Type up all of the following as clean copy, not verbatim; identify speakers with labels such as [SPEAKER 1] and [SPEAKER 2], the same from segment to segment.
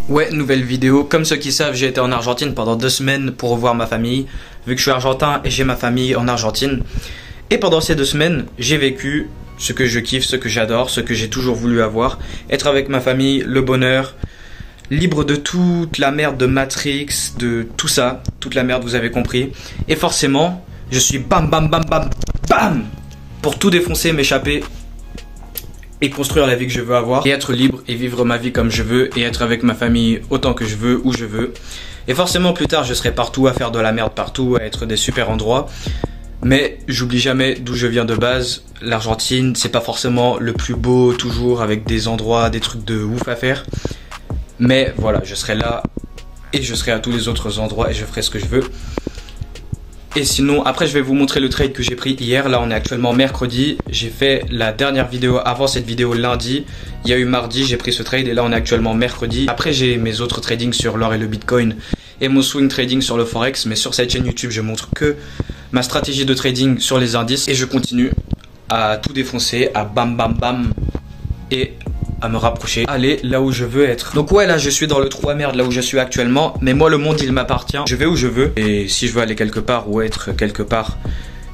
[SPEAKER 1] Ouais, nouvelle vidéo. Comme ceux qui savent, j'ai été en Argentine pendant 2 semaines pour revoir ma famille, vu que je suis argentin et j'ai ma famille en Argentine. Et pendant ces 2 semaines, j'ai vécu ce que je kiffe, ce que j'adore, ce que j'ai toujours voulu avoir. Être avec ma famille, le bonheur, libre de toute la merde de Matrix, de tout ça, toute la merde, vous avez compris. Et forcément, je suis bam bam bam bam bam pour tout défoncer, m'échapper et construire la vie que je veux avoir, et être libre et vivre ma vie comme je veux, et être avec ma famille autant que je veux, où je veux. Et forcément plus tard je serai partout à faire de la merde partout, à être des super endroits. Mais j'oublie jamais d'où je viens de base. L'Argentine, c'est pas forcément le plus beau toujours, avec des endroits, des trucs de ouf à faire. Mais voilà, je serai là et je serai à tous les autres endroits et je ferai ce que je veux. Et sinon, après je vais vous montrer le trade que j'ai pris hier. Là on est actuellement mercredi. J'ai fait la dernière vidéo avant cette vidéo lundi. Il y a eu mardi, j'ai pris ce trade et là on est actuellement mercredi. Après j'ai mes autres tradings sur l'or et le bitcoin et mon swing trading sur le forex. Mais sur cette chaîne YouTube je montre que ma stratégie de trading sur les indices. Et je continue à tout défoncer, à bam bam bam et à me rapprocher, aller là où je veux être. Donc ouais, là je suis dans le trou à merde là où je suis actuellement, mais moi le monde il m'appartient, je vais où je veux, et si je veux aller quelque part ou être quelque part,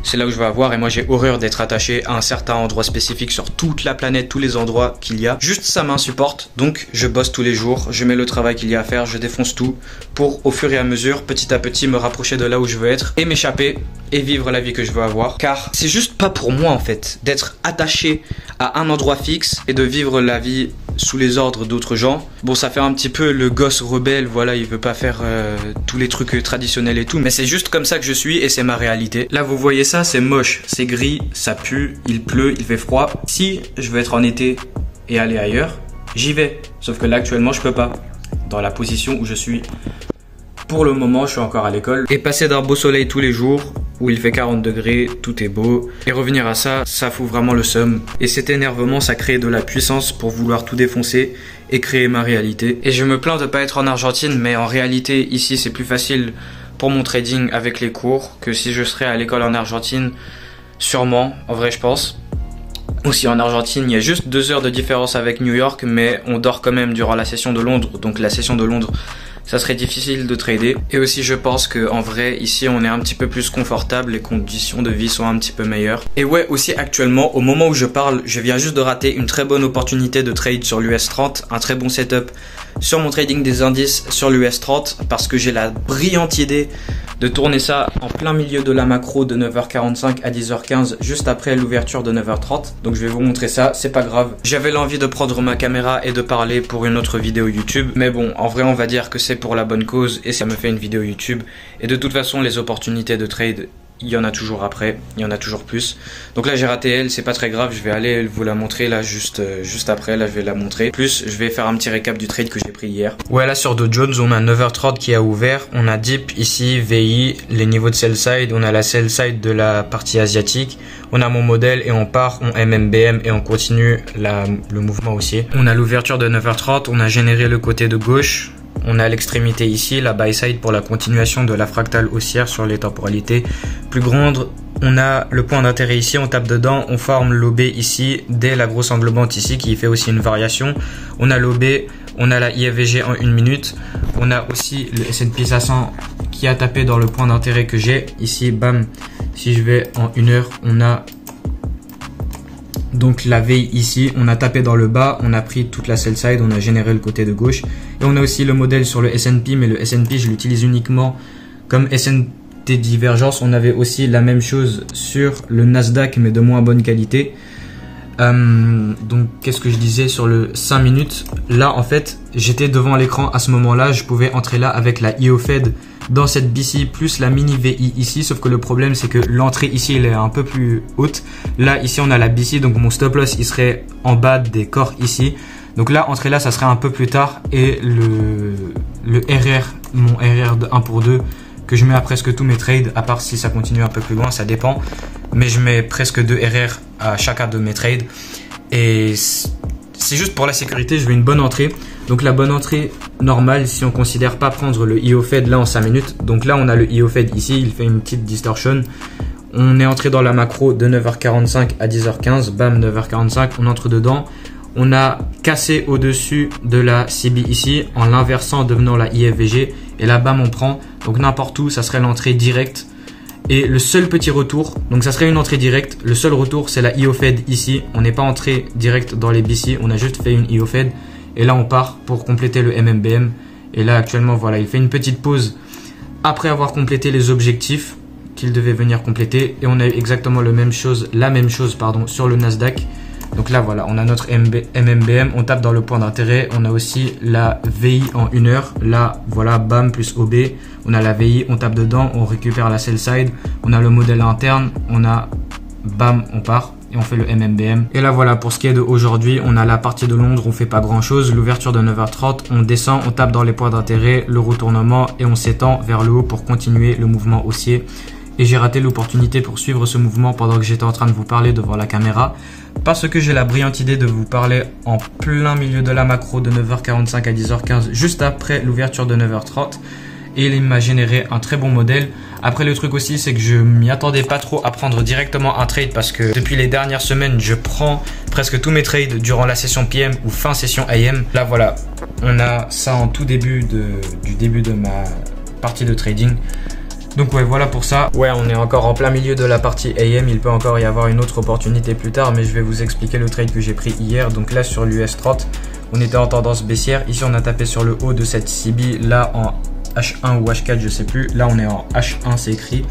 [SPEAKER 1] c'est là où je veux avoir. Et moi j'ai horreur d'être attaché à un certain endroit spécifique sur toute la planète, tous les endroits qu'il y a. Juste ça m'insupporte, donc je bosse tous les jours, je mets le travail qu'il y a à faire, je défonce tout pour au fur et à mesure, petit à petit, me rapprocher de là où je veux être et m'échapper et vivre la vie que je veux avoir. Car c'est juste pas pour moi en fait d'être attaché à un endroit fixe et de vivre la vie sous les ordres d'autres gens. Bon, ça fait un petit peu le gosse rebelle, voilà, il veut pas faire tous les trucs traditionnels et tout, mais c'est juste comme ça que je suis et c'est ma réalité. Là vous voyez ça, c'est moche, c'est gris, ça pue, il pleut, il fait froid. Si je veux être en été et aller ailleurs, j'y vais. Sauf que là actuellement je peux pas, dans la position où je suis. Pour le moment, je suis encore à l'école. Et passer d'un beau soleil tous les jours, où il fait 40 degrés, tout est beau. Et revenir à ça, ça fout vraiment le seum. Et cet énervement, ça crée de la puissance pour vouloir tout défoncer et créer ma réalité. Et je me plains de pas être en Argentine, mais en réalité, ici, c'est plus facile pour mon trading avec les cours que si je serais à l'école en Argentine. Sûrement, en vrai, je pense. Aussi en Argentine, il y a juste 2 heures de différence avec New York, mais on dort quand même durant la session de Londres. Donc la session de Londres, ça serait difficile de trader. Et aussi je pense que en vrai ici on est un petit peu plus confortable, les conditions de vie sont un petit peu meilleures. Et ouais, aussi actuellement au moment où je parle, je viens juste de rater une très bonne opportunité de trade sur l'US 30, un très bon setup sur mon trading des indices sur l'US 30, parce que j'ai la brillante idée de tourner ça en plein milieu de la macro de 9h45 à 10h15, juste après l'ouverture de 9h30. Donc je vais vous montrer ça, c'est pas grave. J'avais l'envie de prendre ma caméra et de parler pour une autre vidéo YouTube, mais bon, en vrai on va dire que c'est pour la bonne cause et ça me fait une vidéo YouTube. Et de toute façon les opportunités de trade, il y en a toujours après, il y en a toujours plus. Donc là j'ai raté elle, c'est pas très grave, je vais aller vous la montrer là juste après, là je vais la montrer. Plus je vais faire un petit récap du trade que j'ai pris hier. Ouais, là sur Dow Jones on a 9h30 qui a ouvert, on a Dip ici, VI, les niveaux de sell side, on a la sell side de la partie asiatique, on a mon modèle et on part, on MMBM et on continue le mouvement haussier. On a l'ouverture de 9h30, on a généré le côté de gauche. On a l'extrémité ici, la buy side pour la continuation de la fractale haussière sur les temporalités plus grandes. On a le point d'intérêt ici, on tape dedans, on forme l'OB ici, dès la grosse englobante ici qui fait aussi une variation. On a l'OB, on a la IFVG en 1 minute. On a aussi le S&P 500 qui a tapé dans le point d'intérêt que j'ai. Ici, bam, si je vais en 1 heure, on a donc la veille ici, on a tapé dans le bas, on a pris toute la sell side, on a généré le côté de gauche. Et on a aussi le modèle sur le S&P, mais le S&P je l'utilise uniquement comme S&P divergence. On avait aussi la même chose sur le Nasdaq, mais de moins bonne qualité. Donc qu'est-ce que je disais sur le 5 minutes. Là en fait, j'étais devant l'écran à ce moment-là, je pouvais entrer là avec la IO Fed dans cette BC plus la mini VI ici, sauf que le problème c'est que l'entrée ici elle est un peu plus haute. Là ici on a la BC, donc mon stop loss il serait en bas des corps ici. Donc là, entrer là ça serait un peu plus tard. Et le RR, mon RR de 1 pour 2 que je mets à presque tous mes trades, à part si ça continue un peu plus loin, ça dépend. Mais je mets presque 2 RR à chacun de mes trades. Et c'est juste pour la sécurité, je veux une bonne entrée. Donc la bonne entrée normale, si on considère pas prendre le IO Fed là en 5 minutes. Donc là on a le IO Fed ici, il fait une petite distortion. On est entré dans la macro de 9h45 à 10h15, bam 9h45, on entre dedans. On a cassé au-dessus de la CB ici en l'inversant en devenant la IFVG. Et là, bam, on prend. Donc n'importe où, ça serait l'entrée directe. Et le seul petit retour, donc ça serait une entrée directe. Le seul retour, c'est la IO-Fed ici. On n'est pas entré direct dans les BC. On a juste fait une IO-Fed. Et là, on part pour compléter le MMBM. Et là, actuellement, voilà, il fait une petite pause après avoir complété les objectifs qu'il devait venir compléter. Et on a eu exactement la même chose, sur le Nasdaq. Donc là, voilà, on a notre MMBM, on tape dans le point d'intérêt. On a aussi la VI en 1 heure. Là, voilà, BAM plus OB. On a la VI, on tape dedans, on récupère la sell side. On a le modèle interne, on a BAM, on part et on fait le MMBM. Et là, voilà, pour ce qui est d'aujourd'hui, on a la partie de Londres, on fait pas grand chose. L'ouverture de 9h30, on descend, on tape dans les points d'intérêt, le retournement et on s'étend vers le haut pour continuer le mouvement haussier. Et j'ai raté l'opportunité pour suivre ce mouvement pendant que j'étais en train de vous parler devant la caméra. Parce que j'ai la brillante idée de vous parler en plein milieu de la macro de 9h45 à 10h15, juste après l'ouverture de 9h30. Et il m'a généré un très bon modèle. Après, le truc aussi, c'est que je m'y attendais pas trop à prendre directement un trade parce que depuis les dernières semaines, je prends presque tous mes trades durant la session PM ou fin session AM. Là, voilà, on a ça en tout début du début de ma partie de trading. Donc ouais, voilà pour ça. Ouais, on est encore en plein milieu de la partie AM. Il peut encore y avoir une autre opportunité plus tard, mais je vais vous expliquer le trade que j'ai pris hier. Donc là, sur l'US 30, on était en tendance baissière. Ici, on a tapé sur le haut de cette CB. Là, en H1 ou H4, je sais plus. Là, on est en H1, c'est écrit.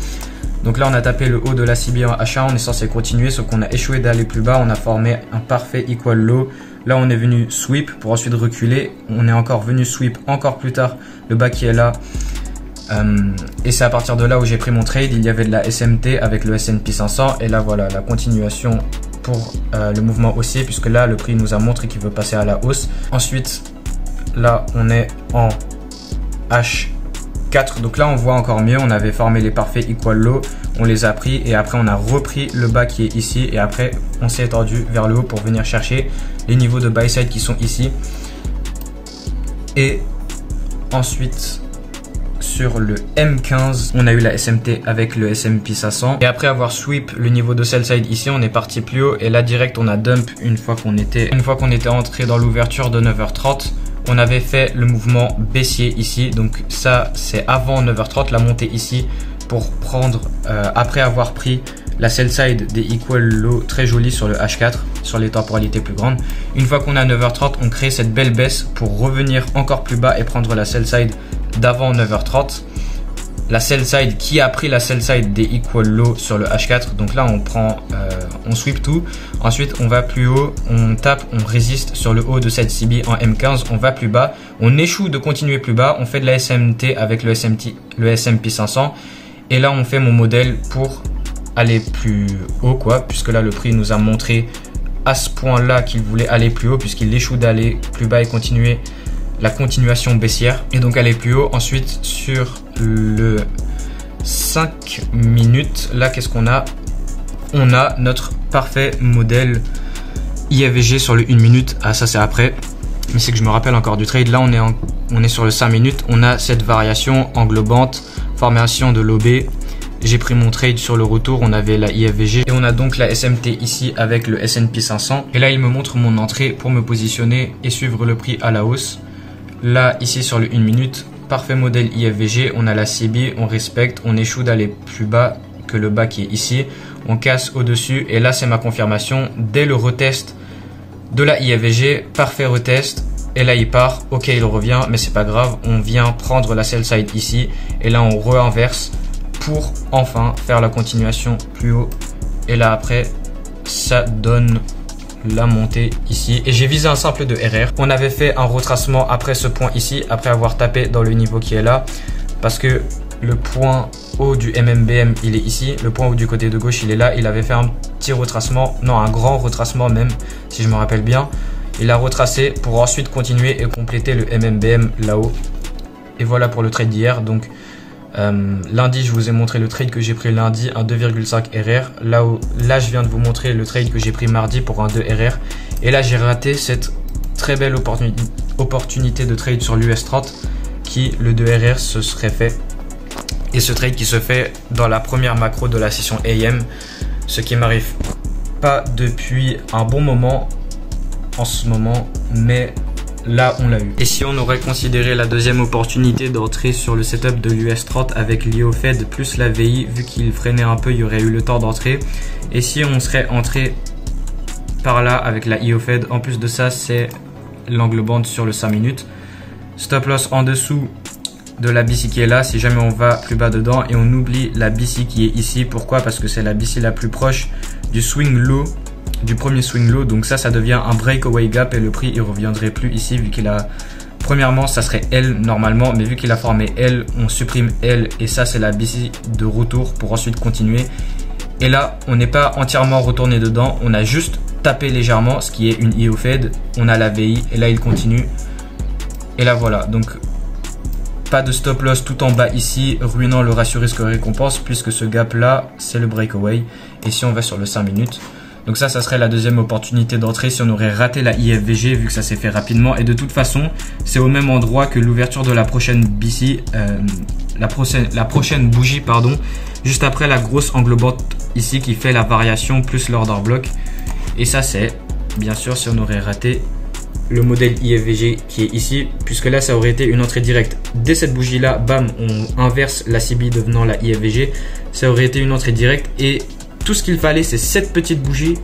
[SPEAKER 1] Donc là, on a tapé le haut de la CB en H1. On est censé continuer, sauf qu'on a échoué d'aller plus bas. On a formé un parfait equal low. Là, on est venu sweep pour ensuite reculer. On est encore venu sweep encore plus tard. Le bas qui est là. Et c'est à partir de là où j'ai pris mon trade. Il y avait de la SMT avec le S&P 500 et là voilà la continuation pour le mouvement haussier, puisque là le prix nous a montré qu'il veut passer à la hausse. Ensuite là on est en H4, donc là on voit encore mieux. On avait formé les parfaits equal low, on les a pris et après on a repris le bas qui est ici et après on s'est étendu vers le haut pour venir chercher les niveaux de buy side qui sont ici. Et ensuite sur le M15, on a eu la SMT avec le S&P 500. Et après avoir sweep le niveau de sell side ici, on est parti plus haut. Et là, direct, on a dump une fois qu'on était entré dans l'ouverture de 9h30. On avait fait le mouvement baissier ici. Donc ça, c'est avant 9h30, la montée ici pour prendre, après avoir pris la sell side des equal low très jolie sur le H4, sur les temporalités plus grandes. Une fois qu'on a 9h30, on crée cette belle baisse pour revenir encore plus bas et prendre la sell side d'avant 9h30, la sell side qui a pris la sell side des equal low sur le H4. Donc là on prend, on sweep tout, ensuite on va plus haut, on tape, on résiste sur le haut de cette CB en M15, on va plus bas, on échoue de continuer plus bas, on fait de la SMT avec le S&P 500 et là on fait mon modèle pour aller plus haut quoi, puisque là le prix nous a montré à ce point là qu'il voulait aller plus haut puisqu'il échoue d'aller plus bas et continuer la continuation baissière et donc aller plus haut. Ensuite sur le 5 minutes, là qu'est-ce qu'on a? On a notre parfait modèle IFVG sur le 1 minute. Ah ça c'est après, mais c'est que je me rappelle encore du trade. Là on est sur le 5 minutes, on a cette variation englobante, formation de l'OB. J'ai pris mon trade sur le retour, on avait la IFVG et on a donc la SMT ici avec le S&P 500. Et là il me montre mon entrée pour me positionner et suivre le prix à la hausse. Là, ici sur le 1 minute, parfait modèle IFVG, on a la CB, on respecte, on échoue d'aller plus bas que le bas qui est ici, on casse au-dessus et là c'est ma confirmation dès le retest de la IFVG, parfait retest et là il part, ok il revient mais c'est pas grave, on vient prendre la sell side ici et là on re-inverse pour enfin faire la continuation plus haut et là après ça donne la montée ici et j'ai visé un simple de RR. On avait fait un retracement après ce point ici, après avoir tapé dans le niveau qui est là, parce que le point haut du MMBM il est ici, le point haut du côté de gauche il est là. Il avait fait un petit retracement, non un grand retracement même si je me rappelle bien. Il a retracé pour ensuite continuer et compléter le MMBM là-haut. Et voilà pour le trade d'hier. Donc lundi je vous ai montré le trade que j'ai pris lundi, un 2,5 RR. Là je viens de vous montrer le trade que j'ai pris mardi pour un 2 RR. Et là j'ai raté cette très belle opportunité de trade sur l'US 30 qui le 2 RR se serait fait. Et ce trade qui se fait dans la première macro de la session AM, ce qui m'arrive pas depuis un bon moment. en ce moment, mais là on l'a eu. Et si on aurait considéré la deuxième opportunité d'entrer sur le setup de l'US30 avec l'IO Fed plus la VI, vu qu'il freinait un peu, il y aurait eu le temps d'entrer. Et si on serait entré par là avec la IO Fed, en plus de ça c'est l'angle band sur le 5 minutes. Stop loss en dessous de la BC qui est là si jamais on va plus bas dedans, et on oublie la BC qui est ici. Pourquoi? Parce que c'est la BC la plus proche du swing low, du premier swing low, donc ça devient un breakaway gap et le prix il reviendrait plus ici vu qu'il a, premièrement ça serait L normalement, mais vu qu'il a formé L, on supprime L et ça c'est la BC de retour pour ensuite continuer. Et là on n'est pas entièrement retourné dedans, on a juste tapé légèrement, ce qui est une IO Fed, on a la VI et là il continue et là voilà. Donc pas de stop loss tout en bas ici, ruinant le ratio risque récompense puisque ce gap là c'est le breakaway. Et si on va sur le 5 minutes, donc ça serait la deuxième opportunité d'entrée si on aurait raté la IFVG vu que ça s'est fait rapidement. Et de toute façon, c'est au même endroit que l'ouverture de la prochaine BC, la prochaine bougie, pardon, juste après la grosse englobante ici qui fait la variation plus l'order block. Et ça c'est, bien sûr, si on aurait raté le modèle IFVG qui est ici, puisque là ça aurait été une entrée directe. Dès cette bougie là, bam, on inverse la CB devenant la IFVG, ça aurait été une entrée directe et tout ce qu'il fallait c'est cette petite bougie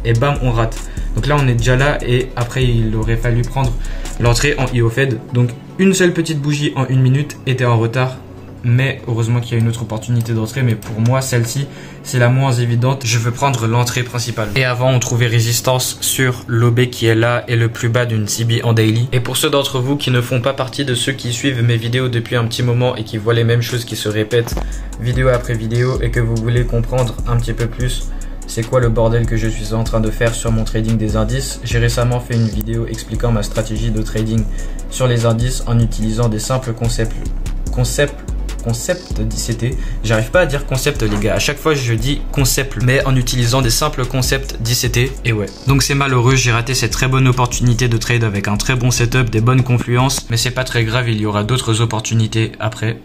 [SPEAKER 1] et bam on rate. Donc là on est déjà là et après il aurait fallu prendre l'entrée en IO Fed. Donc une seule petite bougie en 1 minute était en retard, mais heureusement qu'il y a une autre opportunité d'entrée, mais pour moi celle-ci c'est la moins évidente. Je veux prendre l'entrée principale. Et avant on trouvait résistance sur l'OB qui est là et le plus bas d'une CB en daily. Et pour ceux d'entre vous qui ne font pas partie de ceux qui suivent mes vidéos depuis un petit moment et qui voient les mêmes choses qui se répètent vidéo après vidéo et que vous voulez comprendre un petit peu plus c'est quoi le bordel que je suis en train de faire sur mon trading des indices, j'ai récemment fait une vidéo expliquant ma stratégie de trading sur les indices en utilisant des simples concepts d'ICT. J'arrive pas à dire concept les gars, à chaque fois je dis concept, mais en utilisant des simples concepts d'ICT. Et ouais, donc c'est malheureux, j'ai raté cette très bonne opportunité de trade avec un très bon setup, des bonnes confluences, mais c'est pas très grave, il y aura d'autres opportunités après.